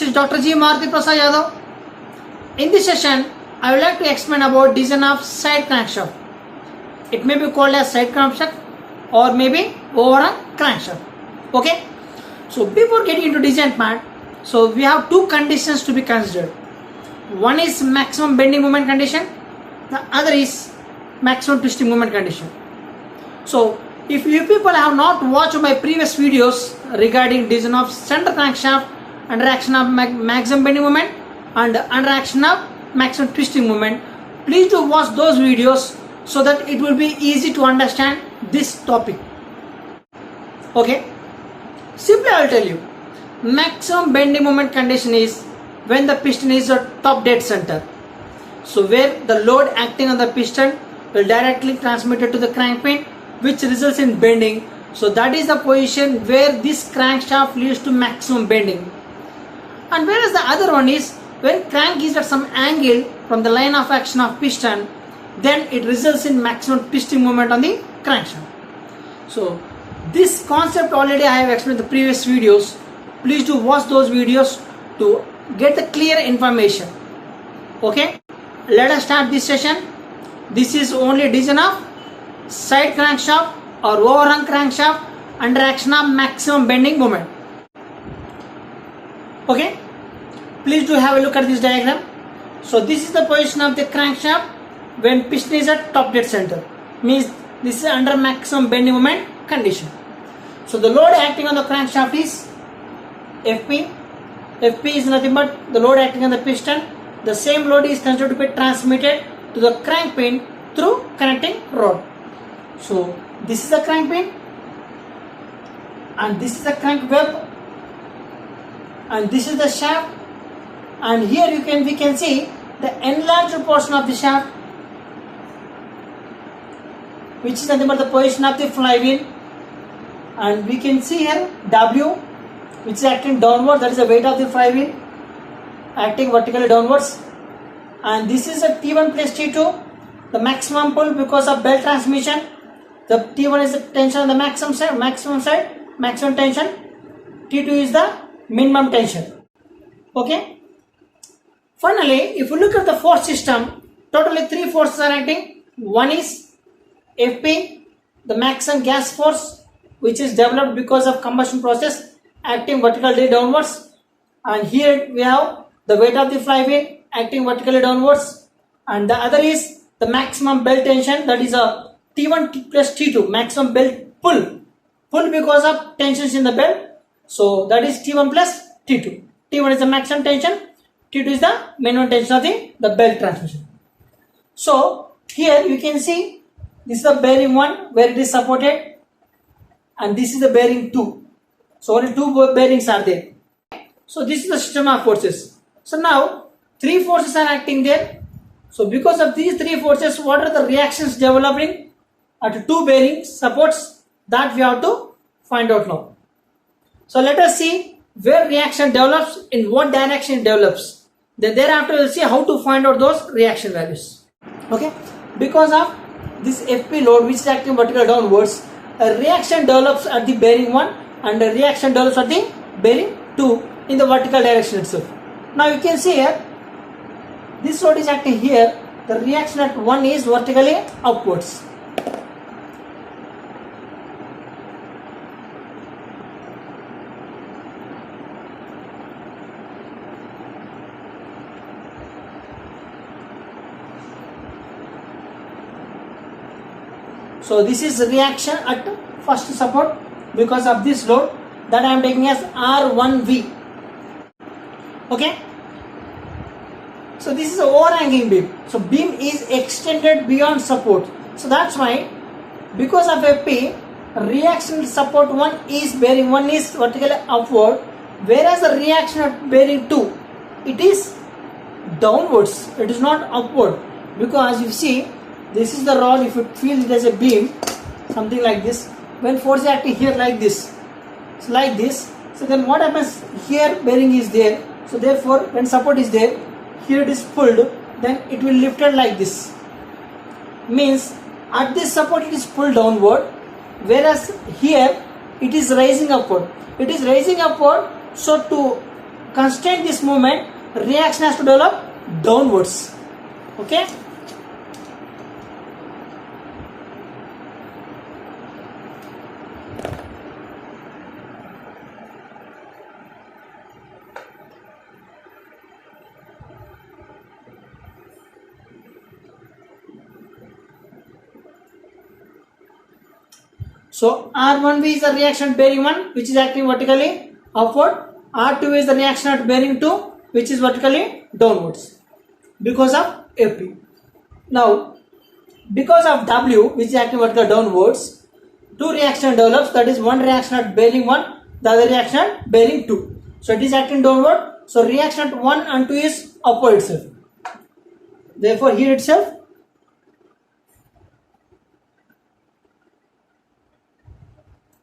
is Dr. G. Maruti Prasad Yadav. In this session, I would like to explain about design of side crankshaft. It may be called as side crankshaft or maybe overhung crankshaft. Okay. So before getting into design part, so we have two conditions to be considered. One is maximum bending moment condition. The other is maximum twisting moment condition. So if you people have not watched my previous videos regarding design of center crankshaft under action of maximum bending moment and under action of maximum twisting moment, please do watch those videos so that it will be easy to understand this topic. Okay, simply I will tell you, maximum bending moment condition is when the piston is at top dead center. So where the load acting on the piston will directly transmit it to the crank pin, which results in bending. So that is the position where this crankshaft leads to maximum bending. And whereas the other one is when crank is at some angle from the line of action of piston, then it results in maximum twisting moment on the crankshaft. So this concept already I have explained in the previous videos. Please do watch those videos to get the clear information. Okay, let us start this session. This is only design of side crankshaft or overhung crankshaft under action of maximum bending moment. Okay, please do have a look at this diagram. So this is the position of the crankshaft when piston is at top dead center, means this is under maximum bending moment condition. So the load acting on the crankshaft is FP. FP is nothing but the load acting on the piston. The same load is considered to be transmitted to the crank pin through connecting rod. So this is the crank pin and this is the crank web and this is the shaft, and here we can see the enlarged portion of the shaft, which is nothing but the position of the flywheel, and we can see here W, which is acting downward, that is the weight of the flywheel acting vertically downwards, and this is a T1 plus T2, the maximum pull because of belt transmission. The T1 is the tension on the maximum side, maximum tension. T2 is the minimum tension. Okay. Finally, if you look at the force system, totally three forces are acting. One is FP, the maximum gas force, which is developed because of combustion process acting vertically downwards, and here we have the weight of the flywheel acting vertically downwards, and the other is the maximum belt tension, that is a T1 plus T2, maximum belt pull because of tensions in the belt. So that is T1 plus T2. T1 is the maximum tension, T2 is the minimum tension of the belt transmission. So here you can see this is the bearing 1 where it is supported, and this is the bearing 2. So only two bearings are there. So this is the system of forces. So now three forces are acting there. So because of these three forces, what are the reactions developing at two bearing supports, that we have to find out now. So let us see where reaction develops, in what direction it develops. Then thereafter we will see how to find out those reaction values. Okay, because of this FP load which is acting vertical downwards, a reaction develops at the bearing 1 and a reaction develops at the bearing 2 in the vertical direction itself. Now you can see here, this load is acting here, the reaction at 1 is vertically upwards. So this is reaction at first support because of this load that I am taking as R1V. Okay. So this is a overhanging beam. So beam is extended beyond support. So that's why because of FP, reaction support 1 is bearing 1 is vertically upward, whereas the reaction at bearing 2, it is downwards. It is not upward, because you see this is the rod. If you feel it as a beam, something like this, when force is acting here like this, it's like this. So then what happens here, bearing is there, so therefore when support is there, here it is pulled, then it will lifted like this, means at this support it is pulled downward, whereas here it is rising upward. It is rising upward, so to constrain this movement, reaction has to develop downwards. Okay. So R1V is the reaction at bearing 1 which is acting vertically upward. R2 is the reaction at bearing 2 which is vertically downwards because of Fp. Now because of W which is acting vertically downwards, two reactions develops, that is one reaction at bearing 1, the other reaction at bearing 2. So it is acting downward, so reaction at 1 and 2 is upward itself. Therefore here itself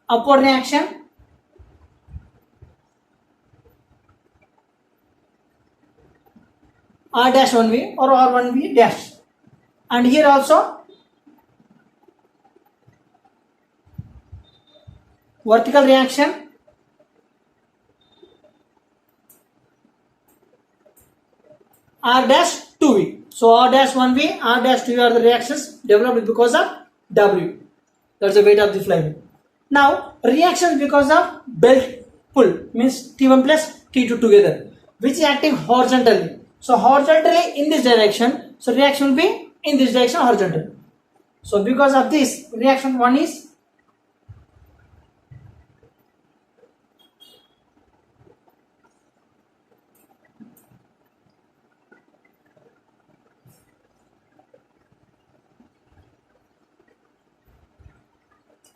upward reaction, R dash 1V or R1V dash, and here also vertical reaction, R dash 2V. So R dash 1V, R dash 2V are the reactions developed because of W. That's the weight of the flywheel. Now reactions because of belt pull means T1 plus T2 together, which is acting horizontally. So horizontally in this direction, so reaction will be in this direction horizontally. So because of this, reaction 1 is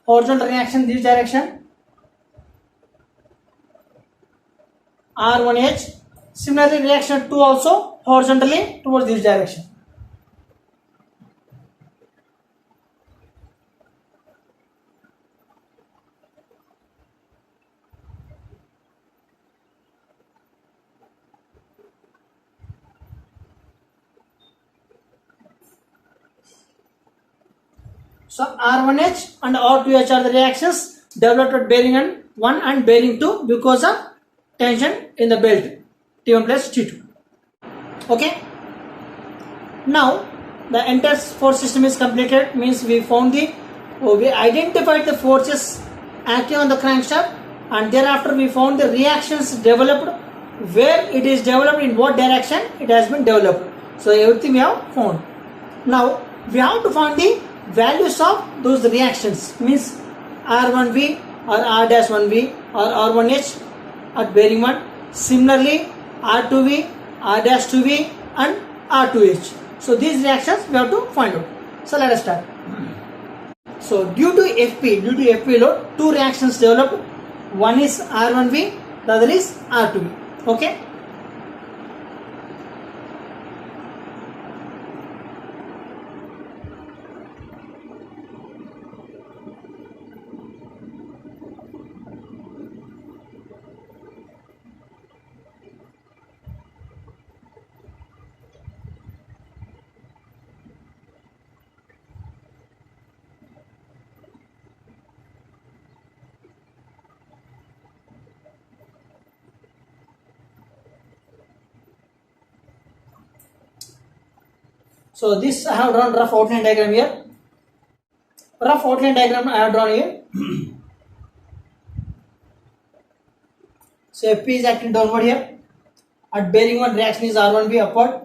horizontal reaction this direction, R1H. Similarly reaction 2 also horizontally towards this direction. So R1H and R2H are the reactions developed at bearing 1 and bearing 2 because of tension in the belt T1 plus T2. Okay. Now the entire force system is completed, means we identified the forces acting on the crankshaft, and thereafter we found the reactions developed, where it is developed, in what direction it has been developed. So everything we have found. Now we have to find the values of those reactions, means R1V or R-1V or R1H at bearing 1. Similarly R2V, R-2V and R2H. So these reactions we have to find out. So let us start. So due to FP load, two reactions developed. One is R1V, the other is R2V. Okay. So this I have drawn rough outline diagram here. Rough outline diagram I have drawn here. So Fp is acting downward here. At bearing 1 reaction is R1V upward.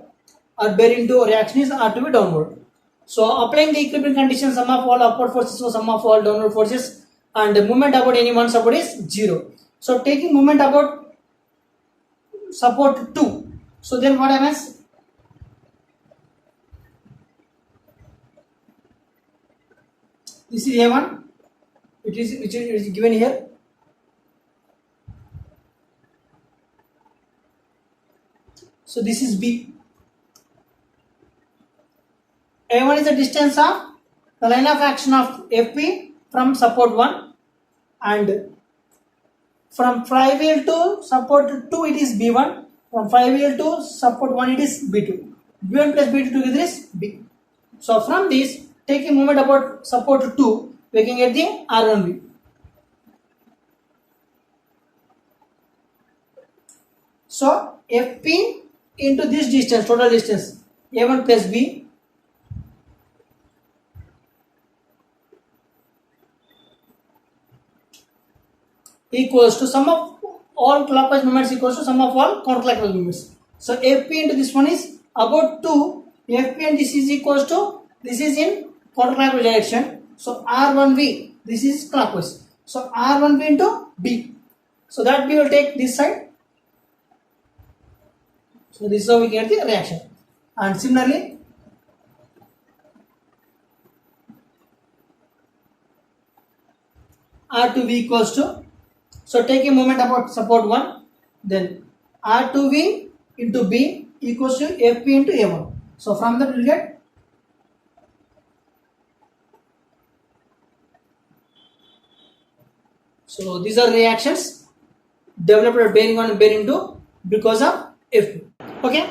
At bearing 2 reaction is R2V downward. So applying the equilibrium condition, sum of all upward forces, so sum of all downward forces, and the moment about any one support is 0. So taking moment about support 2. So then what happens? This is A1, which is given here. So this is B. A1 is the distance of the line of action of Fp from support 1, and from flywheel to support 2 it is B1, from flywheel to support 1 it is B2. B1 plus B2 together is B. So from this, taking moment about support 2, we can get the R1V. So Fp into this distance, total distance A1 plus B equals to sum of all clockwise movements equals to sum of all counterclockwise movements. So Fp into this one is about 2. Fp and this is equals to, this is in counterclockwise direction. So R1V, this is clockwise. So R1V into B. So that we will take this side. So this is how we get the reaction. And similarly, R2V equals to, so taking moment about support 1, then R2V into B equals to Fp into A1. So from that we will get so these are reactions developed at bearing 1 and bearing 2 because of F2. Okay.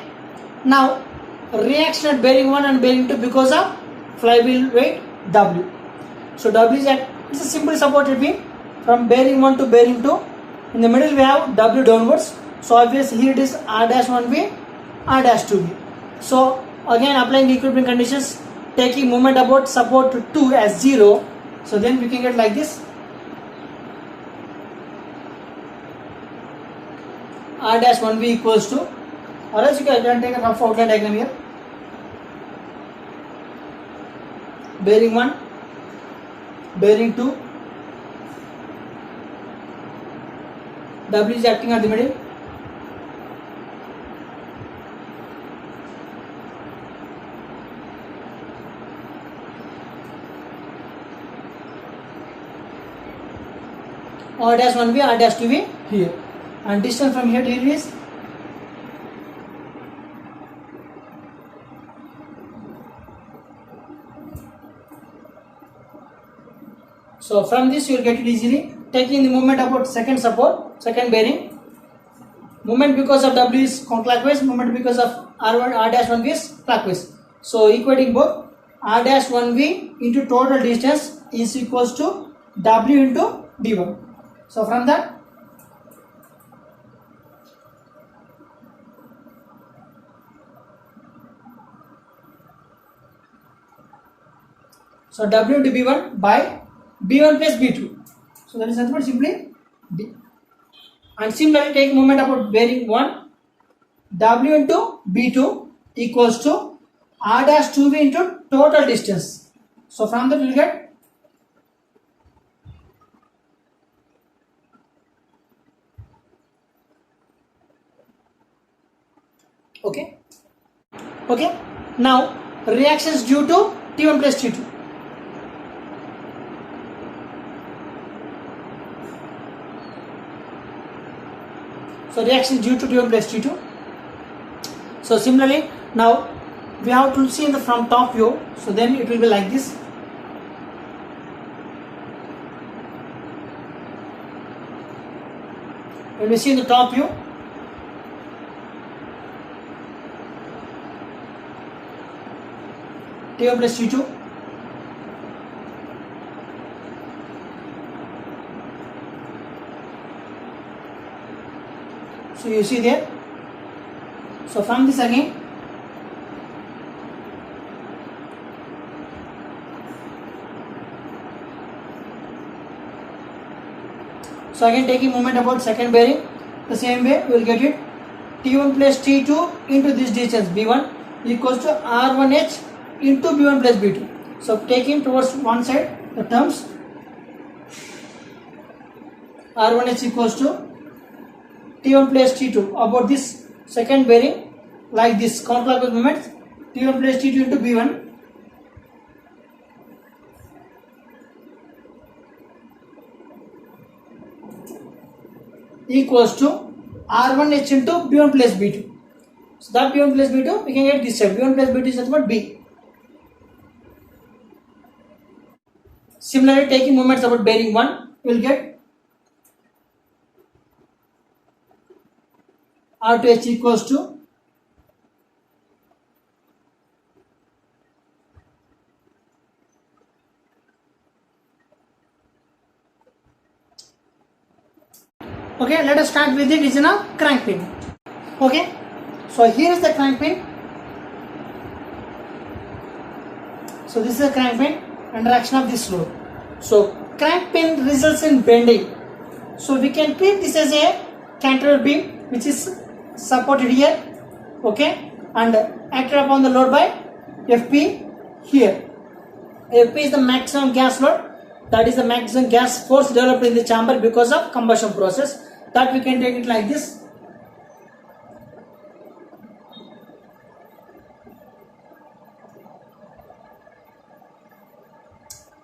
Now reaction at bearing 1 and bearing 2 because of flywheel weight W. So W is it's a simple supported beam from bearing 1 to bearing 2. In the middle we have W downwards. So obviously here it is R-1V, R-2V. So again applying the equilibrium conditions, taking moment about support to 2 as 0. So then we can get like this. R-1V equals to, or else you can take a rough outline diagram here. Bearing 1, bearing 2, W is acting at the middle. R-1V, R-2V here. And distance from here to here is so from this you will get it easily. Taking the moment about second support, second bearing, moment because of W is counterclockwise, moment because of R-1V is clockwise. So equating both, R-1V into total distance is equals to W into D1. So from that, so W into B1 by B1 plus B2. So that is nothing but simply D. And similarly take moment about bearing 1, W into B2 equals to R-2V into total distance. So from that we will get okay. Now reactions due to T1 plus T2. So reaction due to T1 plus T2. So similarly, now we have to see in the from top view. So then it will be like this. When we see in the top view, T1 plus T2. So you see there. So from this again, so again taking moment about second bearing, the same way we will get it. T1 plus T2 into this distance B1 equals to R1H into B1 plus B2. So taking towards one side the terms, R1H equals to T1 plus T2 about this second bearing, like this counterclockwise movement, T1 plus T2 into B1 equals to R1H into B1 plus B2. So that B1 plus B2 we can get this side, B1 plus B2 is nothing but B. Similarly taking moments about bearing 1 we will get R2H equals to okay, let us start with the design of crank pin. Okay, so here is the crank pin. So this is the crank pin under action of this load. So crank pin results in bending. So we can treat this as a cantilever beam which is supported here, okay, and acted upon the load by FP here. FP is the maximum gas load, that is the maximum gas force developed in the chamber because of combustion process. That we can take it like this.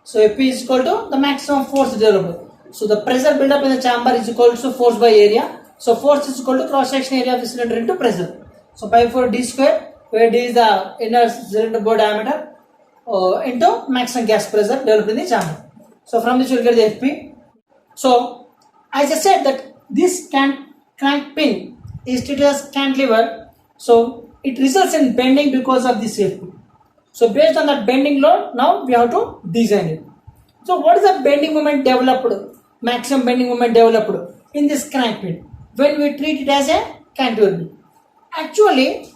So Fp is equal to the maximum force developed. So the pressure build up in the chamber is equal to force by area. So force is equal to cross section area of the cylinder into pressure. So pi 4 d square, where d is the inner cylinder bore diameter, into maximum gas pressure developed in the chamber. So from this you will get the Fp. So as I said that this crank pin is treated as cantilever. So it results in bending because of this Fp. So based on that bending load, now we have to design it. So what is the bending moment developed, maximum bending moment developed in this crank pin when we treat it as a cantilever beam? Actually,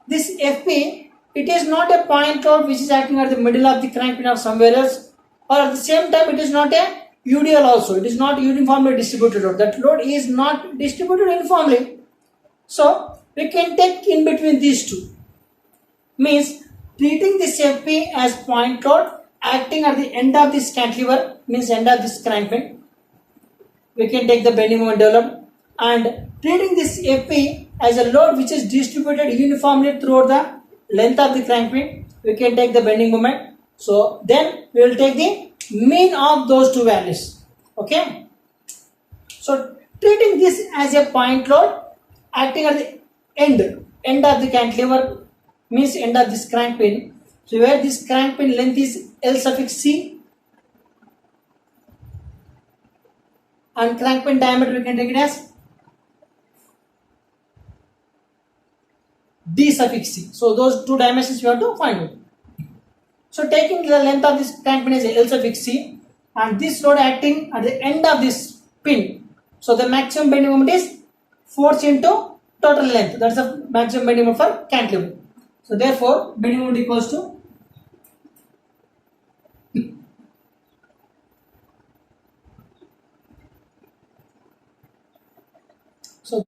this Fp, it is not a point load which is acting at the middle of the crank pin or somewhere else, or at the same time it is not a UDL also. It is not uniformly distributed load. That load is not distributed uniformly. So we can take in between these two. Means treating this Fp as point load acting at the end of this cantilever, means end of this crank pin, we can take the bending moment developed, and treating this Fp as a load which is distributed uniformly throughout the length of the crank pin, we can take the bending moment. So then we will take the mean of those two values. Okay. So treating this as a point load acting at the end of the cantilever, means end of this crank pin. So where this crank pin length is L suffix C and crank pin diameter we can take it as D suffix C. So those two dimensions we have to find out. So taking the length of this crank pin as L suffix C and this load acting at the end of this pin. So the maximum bending moment is force into total length. That's the maximum bending moment for cantilever. So therefore bending moment equals to so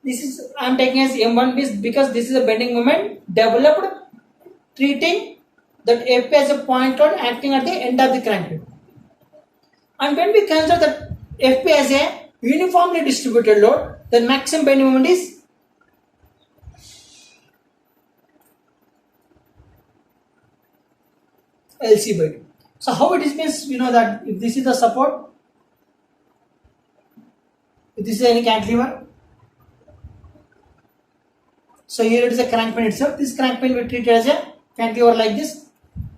this is I am taking as M1 because this is a bending moment developed treating that Fp as a point load acting at the end of the crank pin. And when we consider that Fp as a uniformly distributed load, then maximum bending moment is LC by 2. So how it is means we know that if this is the support, if this is any cantilever, so here it is a crank pin itself. This crank pin we treat as a cantilever like this.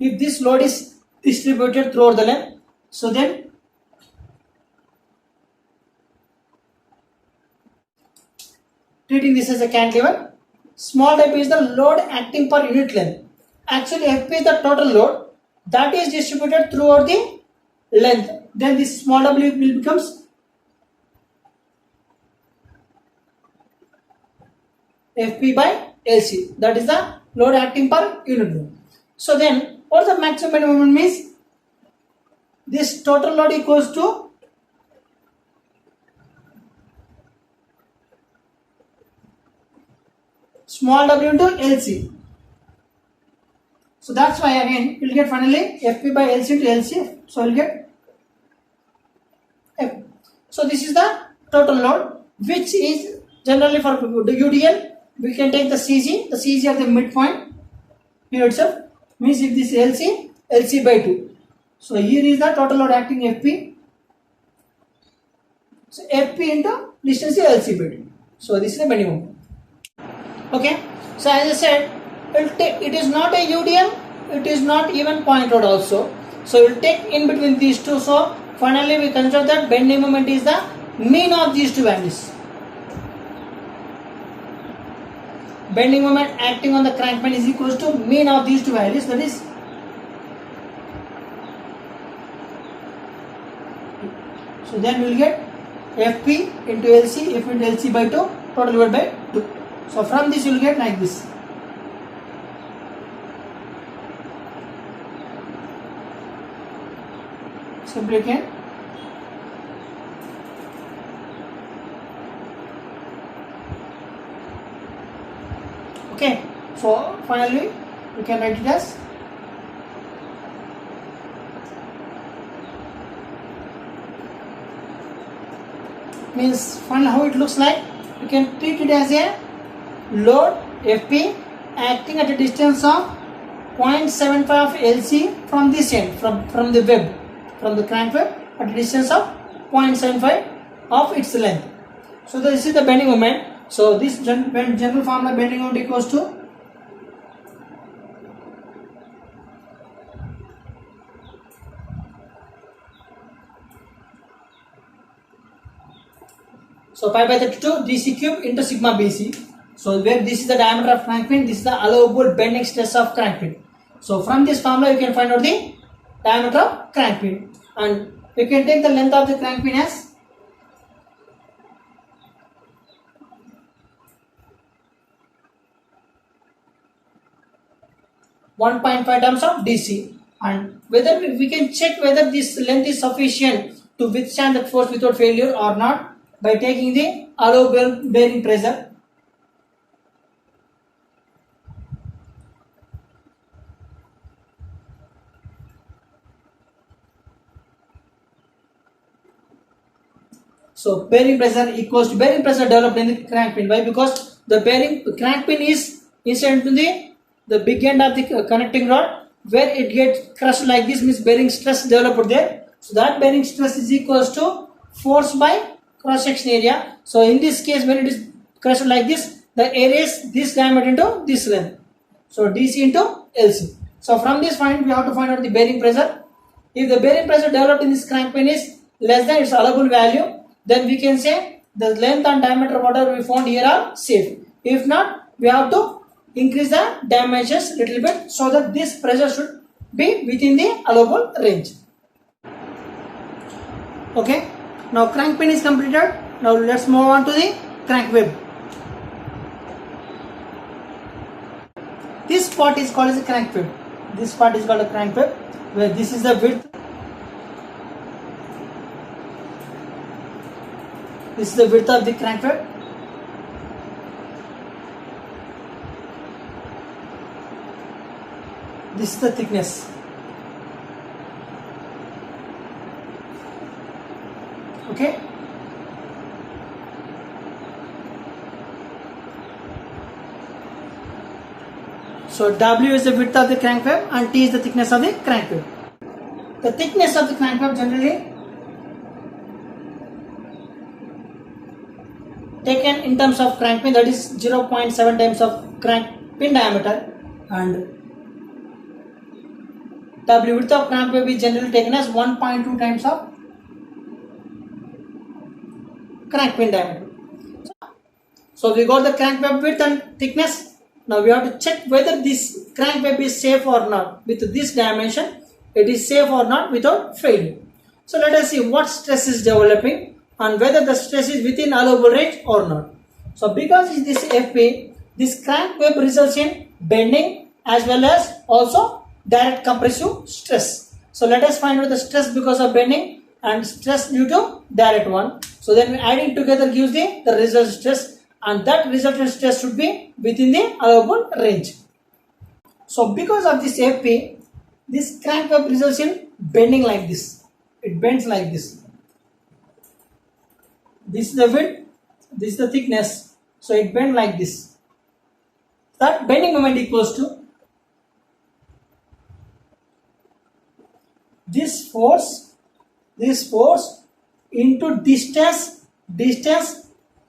If this load is distributed throughout the length, so then treating this as a cantilever, small w is the load acting per unit length. Actually Fp is the total load that is distributed throughout the length. Then this small w will becomes Fp by Lc. That is the load acting per unit length. So then what the maximum bending moment means? This total load equals to small w into Lc. So that's why again you will get finally Fp by Lc into Lc. So you will get F. So this is the total load which is generally for the UDL. We can take the CG at the midpoint here itself, means if this is LC by 2. So here is the total load acting Fp. So Fp into distance is LC by 2. So this is the bending moment. Okay. So as I said, it is not a UDL, it is not even point load also. So we will take in between these two. So finally we consider that bending moment is the mean of these two values. Bending moment acting on the crank pin is equals to mean of these two values, that is so then we will get Fp into Lc, F into Lc by 2 total divided by 2. So from this you will get like this. Simply can okay. So finally we can write it as means finally how it looks like. You can treat it as a load FP acting at a distance of 0.75 of LC from this end, from the web, from the crank web at a distance of 0.75 of its length. So this is the bending moment. So this general formula bending moment equals to pi by 32 dc cube into sigma bc. So where this is the diameter of crank pin, this is the allowable bending stress of crank pin. So from this formula you can find out the diameter of crank pin, and you can take the length of the crank pin as 1.5 terms of DC, and whether we can check whether this length is sufficient to withstand that force without failure or not by taking the allowable bearing pressure. So bearing pressure equals to bearing pressure developed in the crank pin. Why? Because the crank pin is inserted to the big end of the connecting rod, where it gets crushed like this, means bearing stress developed there. So that bearing stress is equals to force by cross section area. So in this case, when it is crushed like this, the area is this diameter into this length. So DC into LC. So from this point we have to find out the bearing pressure. If the bearing pressure developed in this crank pin is less than its allowable value, then we can say the length and diameter whatever we found here are safe. If not, we have to increase the dimensions little bit so that this pressure should be within the allowable range. Okay, now crank pin is completed. Now let's move on to the crank web. This part is called as a crank web. This part is called a crank web, where this is the width. This is the width of the crank web. This is the thickness. Okay. So W is the width of the crank web and T is the thickness of the crank web. The thickness of the crank web generally taken in terms of crank pin, that is 0.7 times of crank pin diameter, and W width of crank web is generally taken as 1.2 times of crank pin diameter. So we got the crank web width and thickness. Now we have to check whether this crank web is safe or not. With this dimension, it is safe or not without failure. So let us see what stress is developing and whether the stress is within allowable range or not. So because it is this FP, this crank web results in bending as well as also direct compressive stress. So let us find out the stress because of bending and stress due to direct one. So then adding together gives the result stress, and that resultant stress should be within the allowable range. So because of this FP, this crank web results in bending like this. It bends like this. This is the width, this is the thickness. So it bends like this. That bending moment equals to this force into distance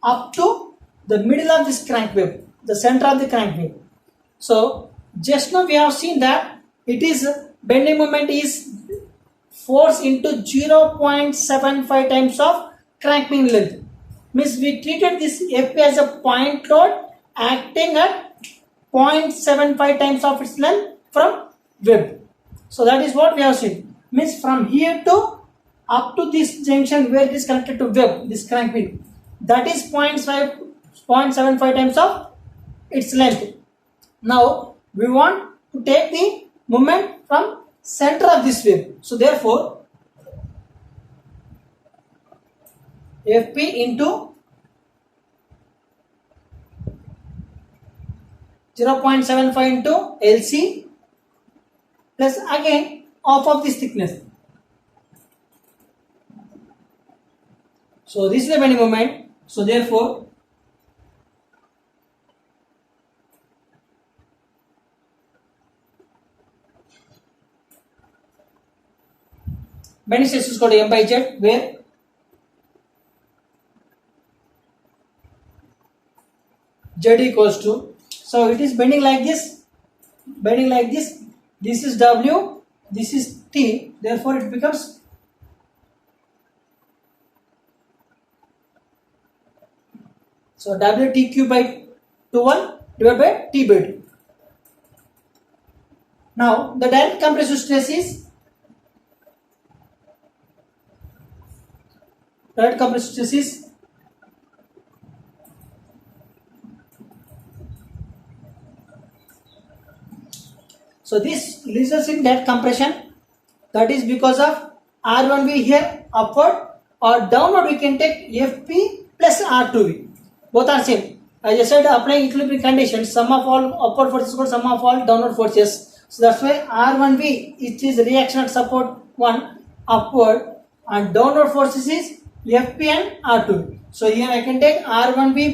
up to the middle of this crank web, the center of the crank web. So just now we have seen that it is bending moment is force into 0.75 times of crank pin length. Means we treated this FP as a point load acting at 0.75 times of its length from web. So that is what we have seen. Means from here to up to this junction where it is connected to web, this crank pin, that is 0.75 0.75 times of its length. Now we want to take the moment from center of this wave. So therefore Fp into 0.75 into Lc plus again half of this thickness. So this is the bending moment. So therefore bending stress is called M by Z, where Z equals to, so it is bending like this, this is W, this is T, therefore it becomes so WTQ by 2 divided by T by 2. Now the direct compressive stress is so this results in direct compression, that is because of R1V here upward or downward. We can take Fp plus R2V, both are same. As I said, applying equilibrium conditions, sum of all upward forces equal sum of all downward forces. So that's why R1V, it is reaction at support 1 upward, and downward forces is Fp and R2V. So here I can take R1V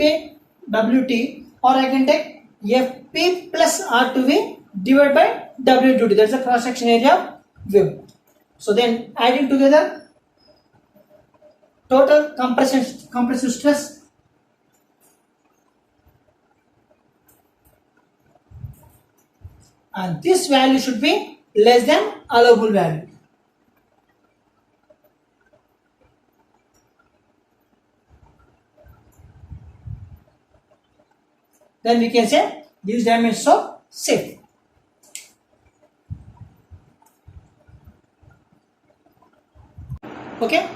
by Wt, or I can take Fp plus R2V divided by Wt. That's the cross section area of wave. So then adding together total compressive stress and this value should be less than allowable value. Then we can say these dimensions are safe. Okay,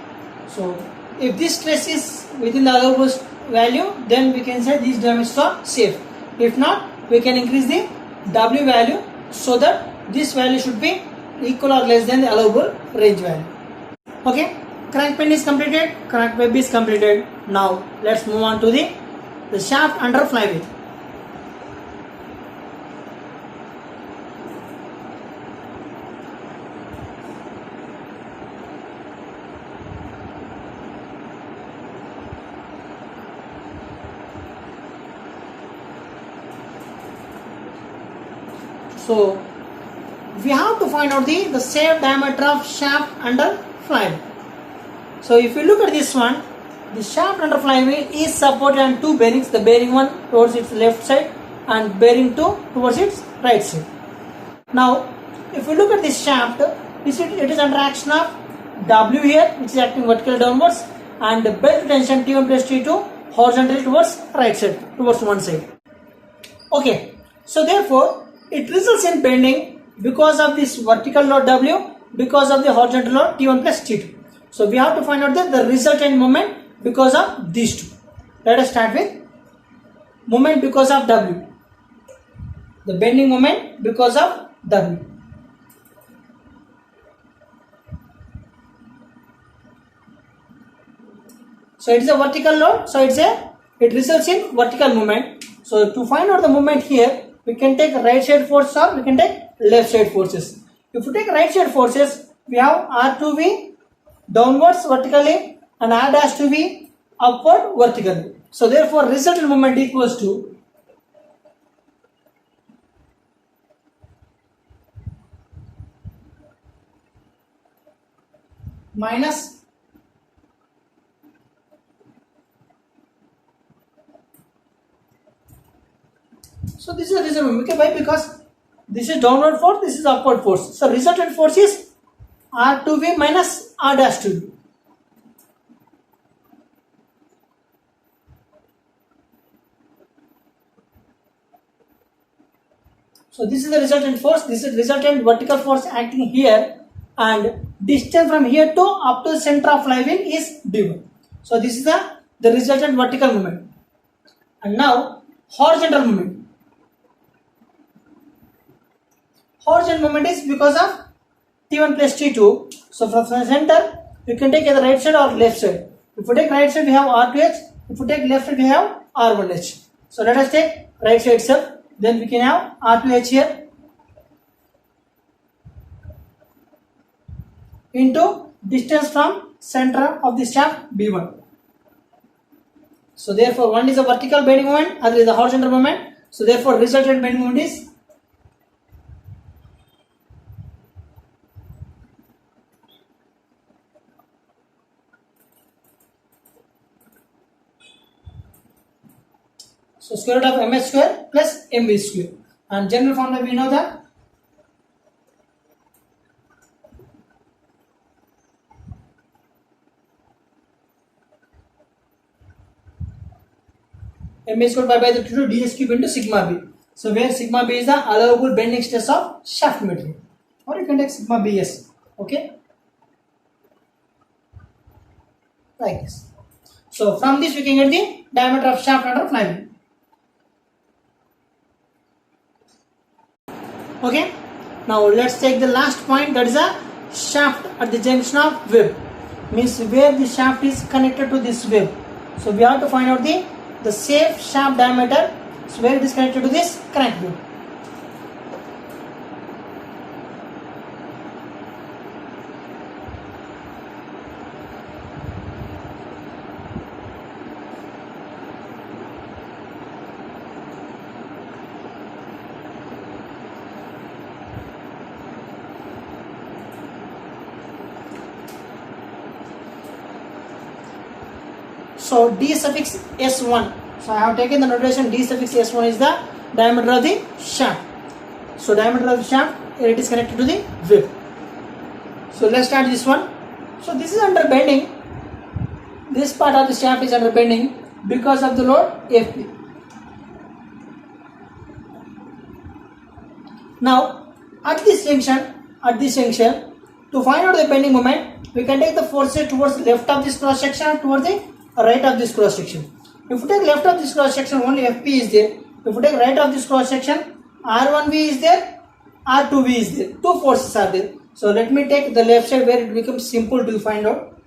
so if this stress is within the allowable value, then we can say these dimensions are safe. If not, we can increase the W value so that this value should be equal or less than the allowable range value. Okay, crank bend is completed, crank web is completed. Now let's move on to the shaft under flywheel. So we have to find out the safe diameter of shaft under flywheel. So if you look at this one, the shaft under flywheel is supported on two bearings, the bearing 1 towards its left side and bearing 2 towards its right side. Now if you look at this shaft, it is under action of W here, which is acting vertically downwards, and belt tension T1 plus T2 horizontally towards right side, towards one side. Okay, so therefore it results in bending because of this vertical load W, because of the horizontal load T1 plus T2. So we have to find out the resultant moment because of these two. Let us start with moment because of W. The bending moment because of W. So it is a vertical load, so it results in vertical moment. So to find out the moment here, we can take right side force or we can take left side forces. If we take right side forces, we have R2V downwards vertically and R dash to V upward vertically. So therefore resultant moment equals to minus so this is the resultant. Okay, why? Because this is downward force, this is upward force. So resultant force is R2V minus R dash to V. So this is the resultant force, this is resultant vertical force acting here, and distance from here to up to the center of flywheel is d1. So this is the resultant vertical moment. And now horizontal movement. Horizontal movement is because of T1 plus T2. So from the center, you can take either right side or left side. If you take right side, we have R2H. If you take left side, we have R1H. So let us take right side itself. Then we can have R2H here into distance from center of the shaft B1. So therefore, one is a vertical bending moment, other is a horizontal moment. So therefore, resultant bending moment is square root of ms square plus mv square. And general formula we know that m is equal to pi by the 2 ds cube into sigma b. So where sigma b is the allowable bending stress of shaft material, or you can take sigma bs. Okay, like this. So from this we can get the diameter of shaft under flywheel. Okay, now let's take the last point, that is a shaft at the junction of web, means where the shaft is connected to this web. So we have to find out the safe shaft diameter, so where it is connected to this crank web. So d suffix s1. So I have taken the notation d suffix s1 is the diameter of the shaft. So diameter of the shaft, it is connected to the web. So let's start this one. So this is under bending. This part of the shaft is under bending because of the load Fp. Now at this junction, to find out the bending moment, we can take the forces towards the left of this cross section, towards the right of this cross section. If you take left of this cross section, only Fp is there. If you take right of this cross section, R1V is there, R2V is there. Two forces are there. So let me take the left side where it becomes simple to find out.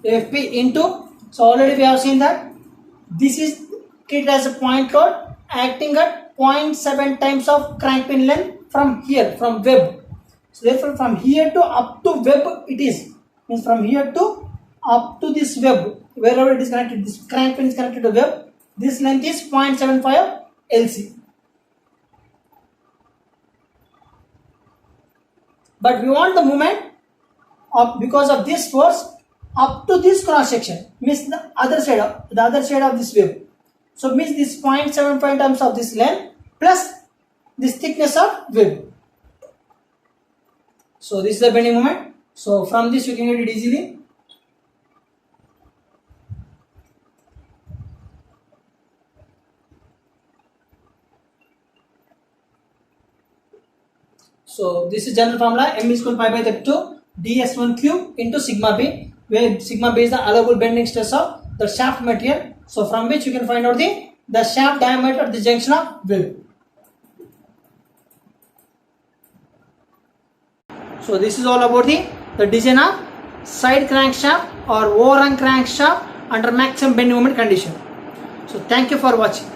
Fp into, so already we have seen that this is treated as a point load acting at 0.7 times of crank pin length from here, from web. So therefore from here to up to web it is, means from here to up to this web, wherever it is connected, this crank pin is connected to web, this length is 0.75 LC. But we want the moment of, because of this force, up to this cross section, means the other side of this web. So means this 0.75 times of this length plus this thickness of web. So this is the bending moment. So from this you can get it easily. So this is general formula, m is equal to pi by 32 ds1 cube into sigma b, where sigma b is the allowable bending stress of the shaft material. So from which you can find out the shaft diameter at the junction of web. So this is all about the design of side crankshaft or overhang crankshaft under maximum bending moment condition. So thank you for watching.